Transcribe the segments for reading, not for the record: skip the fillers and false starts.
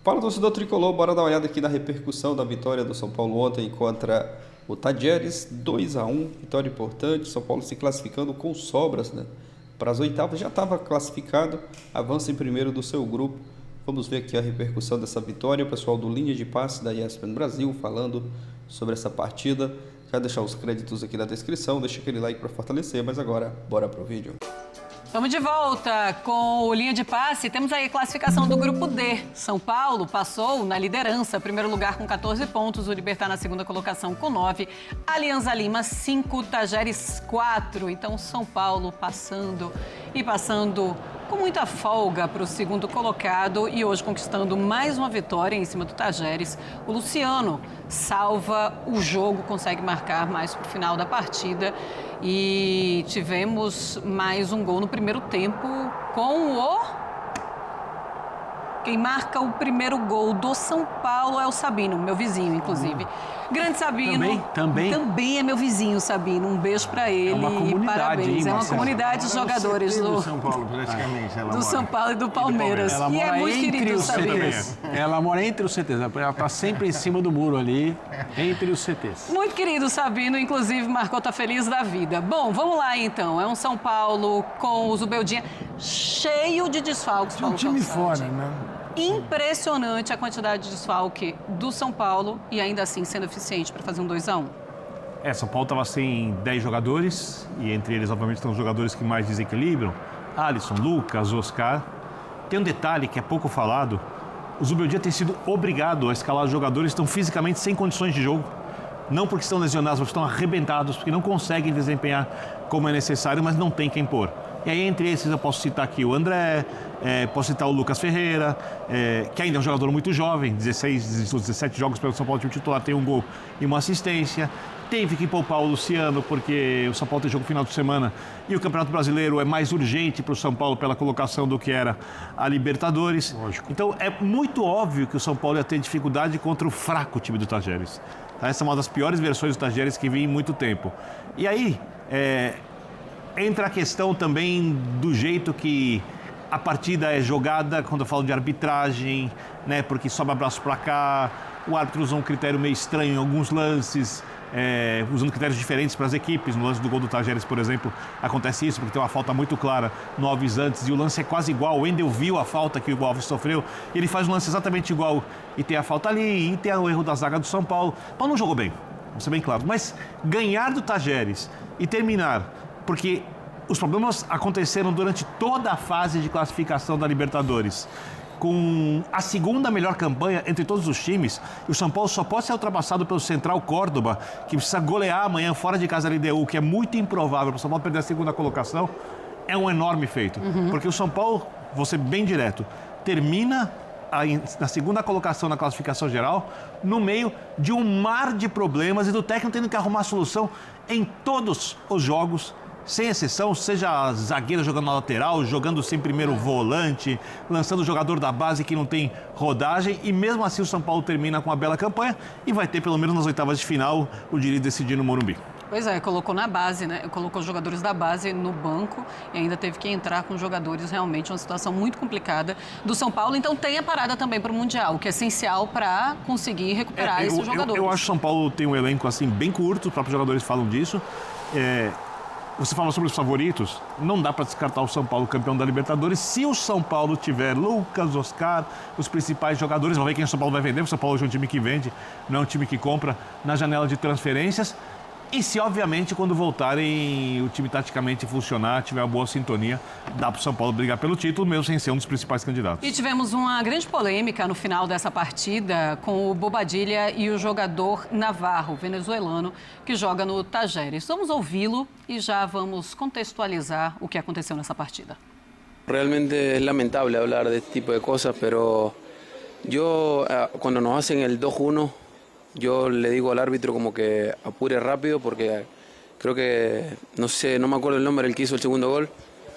Fala, torcedor tricolor, bora dar uma olhada aqui na repercussão da vitória do São Paulo ontem contra o Tajeres, 2-1, vitória importante, São Paulo se classificando com sobras, né? Para as oitavas, já estava classificado, avança em primeiro do seu grupo. Vamos ver aqui a repercussão dessa vitória, o pessoal do Linha de Passe da ESPN Brasil falando sobre essa partida. Já deixar os créditos aqui na descrição, deixa aquele like para fortalecer, mas agora, bora pro vídeo. Estamos de volta com o Linha de Passe. Temos aí a classificação do Grupo D. São Paulo passou na liderança, primeiro lugar com 14 pontos, o Libertad na segunda colocação com 9, Alianza Lima 5, Tajeres 4. Então São Paulo passando com muita folga para o segundo colocado e hoje conquistando mais uma vitória em cima do Tajeres. O Luciano salva o jogo, consegue marcar mais para o final da partida e tivemos mais um gol no primeiro tempo com o... Quem marca o primeiro gol do São Paulo é o Sabino, meu vizinho, inclusive. Grande Sabino. Também é meu vizinho, Sabino. Um beijo pra ele. É uma comunidade, e parabéns. hein, É uma comunidade de jogadores do São Paulo, praticamente. do São Paulo e do Palmeiras. Ela E é mora muito entre querido, os Sabino. CTs. Ela mora entre os CTs. Ela tá sempre em cima do muro ali, entre os CTs. Muito querido, Sabino. Inclusive, marcou, tá feliz da vida. Bom, vamos lá, então. É um São Paulo com o Zubeldinha cheio de desfalques. Um time fora, né? Impressionante a quantidade de desfalque do São Paulo e ainda assim sendo eficiente para fazer um 2-1. São Paulo estava sem 10 jogadores e entre eles, obviamente, estão os jogadores que mais desequilibram. Alisson, Lucas, Oscar. Tem um detalhe que é pouco falado. O Zubeldia tem sido obrigado a escalar os jogadores que estão fisicamente sem condições de jogo. Não porque estão lesionados, mas estão arrebentados, porque não conseguem desempenhar como é necessário, mas não tem quem pôr. E aí, entre esses, eu posso citar aqui o André, posso citar o Lucas Ferreira, que ainda é um jogador muito jovem, 17 jogos pelo São Paulo, time titular, tem um gol e uma assistência. Teve que poupar o Luciano, porque o São Paulo tem jogo no final de semana e o Campeonato Brasileiro é mais urgente para o São Paulo pela colocação do que era a Libertadores. Lógico. Então, é muito óbvio que o São Paulo ia ter dificuldade contra o fraco time do Tajeres. Essa é uma das piores versões do Tajeres que vi em muito tempo. E aí, entra a questão também do jeito que a partida é jogada, quando eu falo de arbitragem, né? Porque sobe abraço para cá, o árbitro usa um critério meio estranho em alguns lances, usando critérios diferentes para as equipes. No lance do gol do Tajeres, por exemplo, acontece isso, porque tem uma falta muito clara no Alves antes e o lance é quase igual. O Wendel viu a falta que o Alves sofreu e ele faz um lance exatamente igual e tem a falta ali e tem o erro da zaga do São Paulo. O Paulo não jogou bem, vamos ser bem claro, mas ganhar do Tajeres e terminar, porque os problemas aconteceram durante toda a fase de classificação da Libertadores, com a segunda melhor campanha entre todos os times, e o São Paulo só pode ser ultrapassado pelo Central Córdoba, que precisa golear amanhã fora de casa a LDU, que é muito improvável para o São Paulo perder a segunda colocação. É um enorme feito, porque o São Paulo, vou ser bem direto, termina na segunda colocação na classificação geral, no meio de um mar de problemas e do técnico tendo que arrumar solução em todos os jogos, sem exceção, seja zagueiro jogando na lateral, jogando sem primeiro volante, lançando o jogador da base que não tem rodagem, e mesmo assim o São Paulo termina com uma bela campanha e vai ter, pelo menos nas oitavas de final, o direito de decidir no Morumbi. Pois é, colocou na base, né? Colocou os jogadores da base no banco e ainda teve que entrar com jogadores, realmente uma situação muito complicada do São Paulo. Então tem a parada também para o Mundial, o que é essencial para conseguir recuperar esses jogadores. Eu acho que o São Paulo tem um elenco assim bem curto, os próprios jogadores falam disso. Você fala sobre os favoritos, não dá para descartar o São Paulo campeão da Libertadores. Se o São Paulo tiver Lucas, Oscar, os principais jogadores, vamos ver quem o São Paulo vai vender. O São Paulo hoje é um time que vende, não é um time que compra na janela de transferências. E se, obviamente, quando voltarem o time taticamente funcionar, tiver uma boa sintonia, dá para o São Paulo brigar pelo título, mesmo sem ser um dos principais candidatos. E tivemos uma grande polêmica no final dessa partida com o Bobadilla e o jogador Navarro, venezuelano, que joga no Tajeres. Vamos ouvi-lo e já vamos contextualizar o que aconteceu nessa partida. Realmente es lamentable hablar de este tipo de cosas, pero yo cuando nos hacen el 2-1, yo le digo al árbitro como que apure rápido porque creo que, no sé, no me acuerdo el nombre, el que hizo el segundo gol,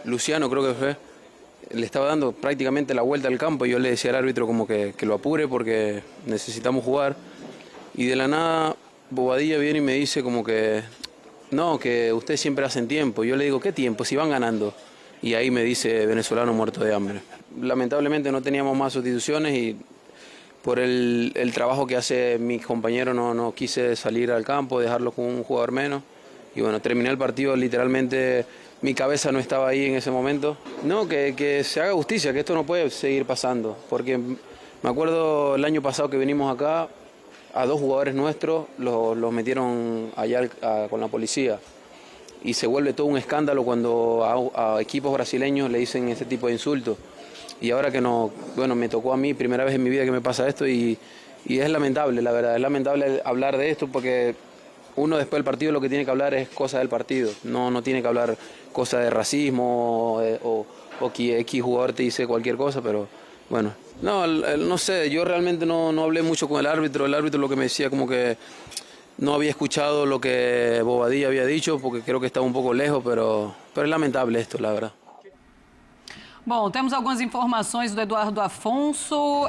Luciano creo que fue, le estaba dando prácticamente la vuelta al campo y yo le decía al árbitro como que lo apure porque necesitamos jugar. Y de la nada Bobadilla viene y me dice como que, no, que ustedes siempre hacen tiempo. Yo le digo, ¿qué tiempo? Si van ganando. Y ahí me dice venezolano muerto de hambre. Lamentablemente no teníamos más sustituciones y por el trabajo que hace mis compañeros no quise salir al campo, dejarlo con un jugador menos. Y bueno, terminé el partido, literalmente mi cabeza no estaba ahí en ese momento. No, que se haga justicia, que esto no puede seguir pasando. Porque me acuerdo el año pasado que vinimos acá, a 2 jugadores nuestros los metieron allá con la policía. Y se vuelve todo un escándalo cuando a equipos brasileños le dicen este tipo de insultos. Y ahora que no, bueno, me tocó a mí, primera vez en mi vida que me pasa esto y es lamentable, la verdad, es lamentable hablar de esto porque uno después del partido lo que tiene que hablar es cosas del partido, no tiene que hablar cosas de racismo o que X jugador te dice cualquier cosa, pero bueno, no sé, yo realmente no hablé mucho con el árbitro lo que me decía como que no había escuchado lo que Bobadilla había dicho porque creo que estaba un poco lejos, pero es lamentable esto, la verdad. Bom, temos algumas informações do Eduardo Afonso.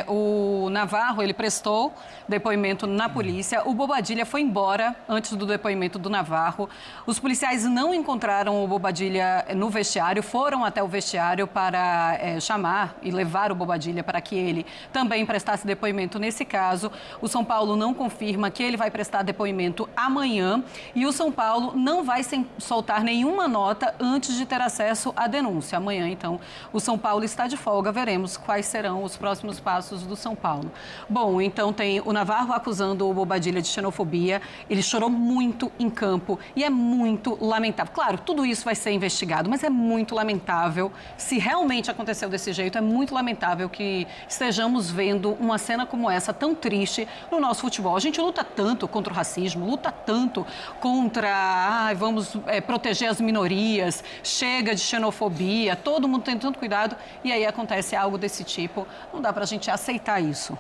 O Navarro, ele prestou depoimento na polícia. O Bobadilla foi embora antes do depoimento do Navarro. Os policiais não encontraram o Bobadilla no vestiário, foram até o vestiário para chamar e levar o Bobadilla para que ele também prestasse depoimento nesse caso. O São Paulo não confirma que ele vai prestar depoimento amanhã e o São Paulo não vai soltar nenhuma nota antes de ter acesso à denúncia. Amanhã, então, o São Paulo está de folga, veremos quais serão os próximos passos do São Paulo. Bom, então tem o Navarro acusando o Bobadilla de xenofobia, ele chorou muito em campo e é muito lamentável. Claro, tudo isso vai ser investigado, mas é muito lamentável, se realmente aconteceu desse jeito, é muito lamentável que estejamos vendo uma cena como essa, tão triste, no nosso futebol. A gente luta tanto contra o racismo, luta tanto contra, vamos proteger as minorias, chega de xenofobia, todo mundo tem tanto cuidado e aí acontece algo desse tipo. Não dá pra gente aceitar isso.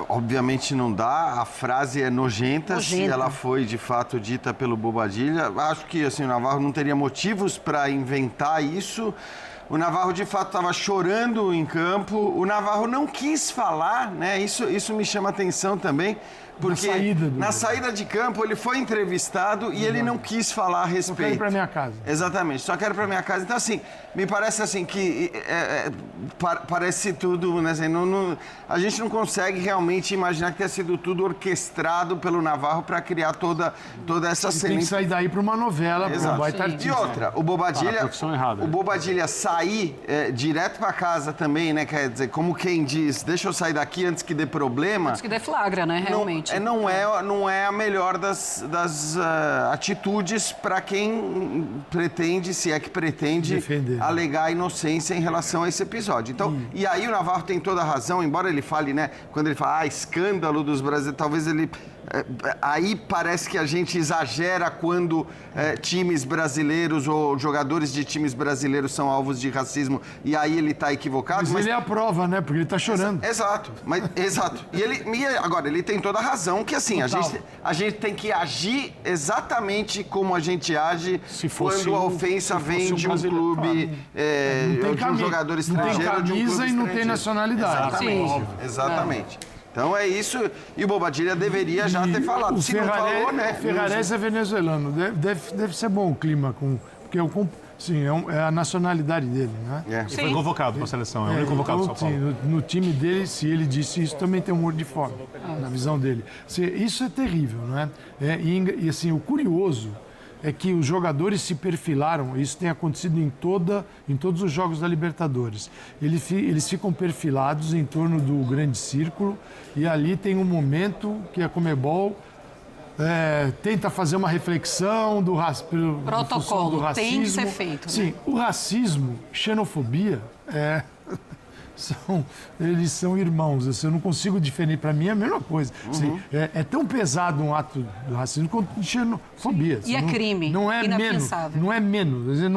Obviamente não dá, a frase é nojenta. Se ela foi de fato dita pelo Bobadilla. Acho que assim, o Navarro não teria motivos para inventar isso. O Navarro de fato estava chorando em campo, o Navarro não quis falar, né? Isso me chama atenção também. Porque na saída de campo ele foi entrevistado e ele não quis falar a respeito. Só quero ir para minha casa. Exatamente, só quero ir para minha casa. Então assim, me parece assim que parece tudo, né? Assim, a gente não consegue realmente imaginar que tenha sido tudo orquestrado pelo Navarro para criar toda essa cena. Tem que sair daí para uma novela, para um baita artista. E outra, o Bobadilla sair direto para casa também, né? Quer dizer, como quem diz, deixa eu sair daqui antes que dê problema. Antes que dê flagra, né? Realmente. Não é a melhor das atitudes para quem pretende, se é que pretende, defender, alegar a inocência em relação a esse episódio. Então, e aí o Navarro tem toda a razão, embora ele fale, né, quando ele fala, escândalo dos brasileiros, talvez ele... Aí parece que a gente exagera quando times brasileiros ou jogadores de times brasileiros são alvos de racismo e aí ele está equivocado. Mas ele é a prova, né? Porque ele está chorando. Exato. E agora, ele tem toda a razão que assim, a gente tem que agir exatamente como a gente age quando a ofensa vem de um clube, de um jogador estrangeiro. Não tem camisa e não tem nacionalidade. Exatamente. Então é isso, e o Bobadilla deveria já ter falado. Se não falou, né? O Ferrares é venezuelano, deve ser bom o clima, porque é a nacionalidade dele, né? Ele foi convocado para a seleção, é o único convocado do São Paulo. Sim, no time dele, se ele disse isso, também tem um olho de fora, na visão dele. Isso é terrível, não é? E assim, o curioso é que os jogadores se perfilaram, isso tem acontecido em todos os jogos da Libertadores. Eles ficam perfilados em torno do grande círculo e ali tem um momento que a Conmebol tenta fazer uma reflexão do racismo. Protocolo, tem que ser feito. Sim, o racismo, xenofobia, eles são irmãos. Eu não consigo diferir, para mim é a mesma coisa. Assim, é tão pesado um ato do racismo quanto de xenofobia. Assim, e é crime, não é inapensável. Não é menos, ele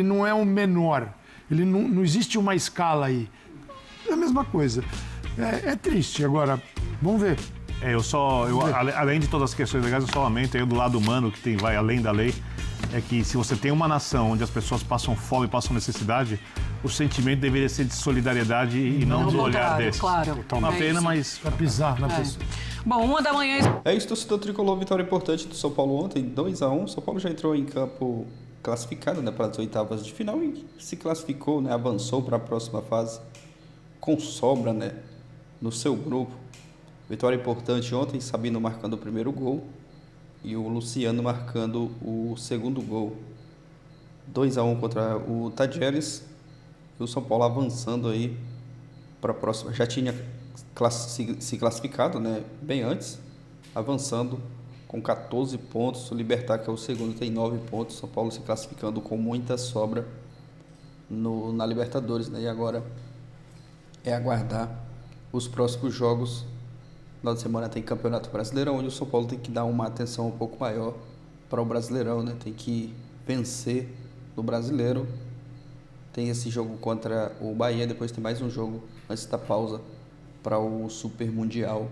não é um menor. Ele não existe uma escala aí. É a mesma coisa. É triste. Agora, vamos ver. Além de todas as questões legais, eu só lamento aí do lado humano que vai além da lei. É que se você tem uma nação onde as pessoas passam fome, passam necessidade, o sentimento deveria ser de solidariedade e não de olhar desses. Claro. Uma pena, mas... Para pisar na pessoa. Bom, 1h. É isso, torcedor tricolor, vitória importante do São Paulo ontem, 2-1. São Paulo já entrou em campo classificado, né, para as oitavas de final e se classificou, né, avançou para a próxima fase. com sobra, né, no seu grupo. Vitória importante ontem, Sabino marcando o primeiro gol e o Luciano marcando o segundo gol. 2-1 contra o Tajeres e o São Paulo avançando aí para a próxima. Já tinha se classificado, né, bem antes, avançando com 14 pontos. O Libertad, que é o segundo, tem 9 pontos. São Paulo se classificando com muita sobra na Libertadores, né? E agora é aguardar os próximos jogos. No final de semana tem Campeonato Brasileirão, onde o São Paulo tem que dar uma atenção um pouco maior para o Brasileirão, né? Tem que vencer no Brasileiro. Tem esse jogo contra o Bahia, depois tem mais um jogo antes da pausa para o Super Mundial,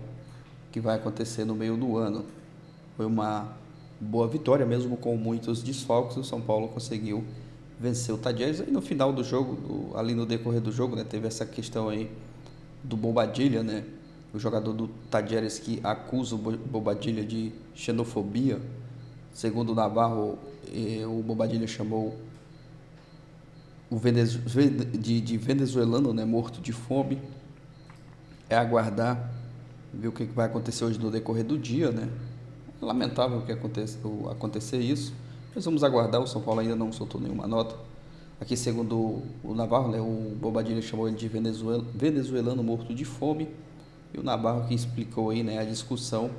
que vai acontecer no meio do ano. Foi uma boa vitória, mesmo com muitos desfalques. O São Paulo conseguiu vencer o Tajeres. E no final do jogo, ali no decorrer do jogo, né, teve essa questão aí do Bobadilla, né, o jogador do Tajeres que acusa o Bobadilla de xenofobia. Segundo o Navarro, o Bobadilla chamou de venezuelano, né, morto de fome. É aguardar, ver o que vai acontecer hoje no decorrer do dia, né? É lamentável que acontecer isso, mas vamos aguardar. O São Paulo ainda não soltou nenhuma nota. Aqui, segundo o Navarro, né, o Bobadilla chamou ele de venezuelano morto de fome. E o Navarro que explicou aí, né, a discussão.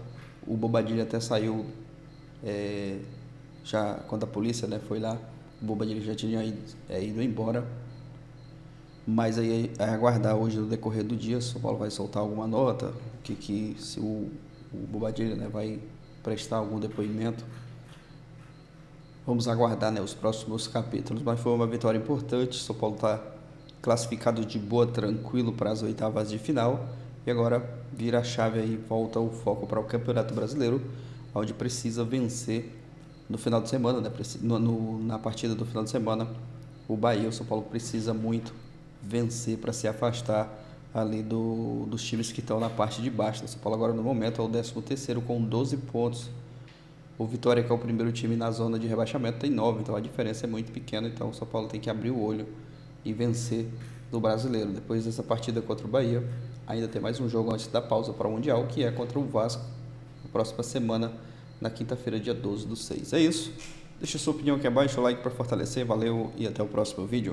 O Bobadilla até saiu, já quando a polícia, né, foi lá, o Bobadilla já tinha ido embora. Mas aí é aguardar hoje no decorrer do dia se o São Paulo vai soltar alguma nota, se o Bobadilla, né, vai prestar algum depoimento. Vamos aguardar, né, os próximos capítulos. Mas foi uma vitória importante. O São Paulo está classificado de boa, tranquilo para as oitavas de final. E agora vira a chave aí, volta o foco para o Campeonato Brasileiro, onde precisa vencer no final de semana, né? Na partida do final de semana, o Bahia. O São Paulo precisa muito vencer para se afastar ali dos times que estão na parte de baixo. O São Paulo agora no momento é o 13º com 12 pontos. O Vitória, que é o primeiro time na zona de rebaixamento, tem 9, então a diferença é muito pequena. Então o São Paulo tem que abrir o olho e vencer no Brasileiro. Depois dessa partida contra o Bahia, ainda tem mais um jogo antes da pausa para o Mundial, que é contra o Vasco, na próxima semana, na quinta-feira, dia 12/6. É isso. Deixa sua opinião aqui abaixo, o like para fortalecer. Valeu e até o próximo vídeo.